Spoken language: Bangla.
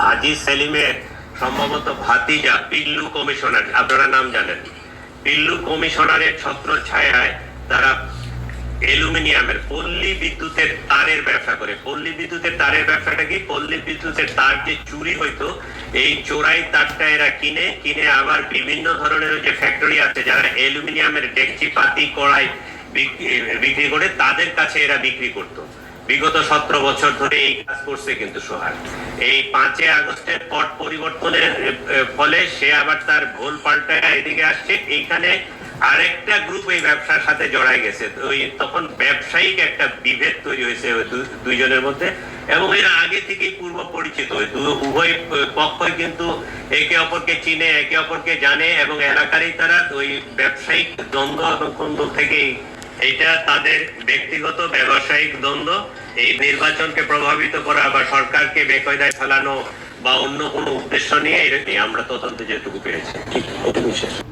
হাজী সেলিমের সম্ভবত ভাতিজা পিল্লু কমিশনার, আপনারা নাম জানেন, পিল্লু কমিশনারের ছত্র ছায়ায় তারা অ্যালুমিনিয়ামের পল্লী বিদ্যুতের তারের ব্যবসা করে। পল্লী বিদ্যুতের তারের ব্যবসাটা কি? পল্লী বিদ্যুতের তার যে চুরি হইতো, এই চোরাই তারটা এরা কিনে আবার বিভিন্ন ধরনের যে ফ্যাক্টরি আছে যারা অ্যালুমিনিয়ামের ডেকচি পাতি কড়াই বিক্রি করে, তাদের কাছে এরা বিক্রি করতো। বিগত 17 বছর ধরে এই কাজ করছে কিন্তু সোহাগ। এই 5 আগস্টের পট পরিবর্তনের ফলে সে আবার তার ভুল পাল্টা এদিকে আসছে। এইখানে আরেকটা গ্রুপ এই ব্যবসার সাথে জড়াই গেছে। তখন ব্যবসায়িক একটা বিভেদ তৈরি হয়েছে দুইজনের মধ্যে, এবং এরা আগে থেকেই পূর্ব পরিচিত। উভয় পক্ষই কিন্তু একে অপরকে চিনে, একে অপরকে জানে, এবং এলাকারই তারা ওই ব্যবসায়িক দ্বন্দ্ব এবং কুন্দল থেকেই এটা তাদের ব্যক্তিগত ব্যবসায়িক দ্বন্দ্ব, এই নির্বাচনকে প্রভাবিত করা বা সরকারকে বেকায়দায় ফেলানো বা অন্য কোনো উদ্দেশ্য নিয়ে আমরা তদন্তে যেটুকু পেরেছি।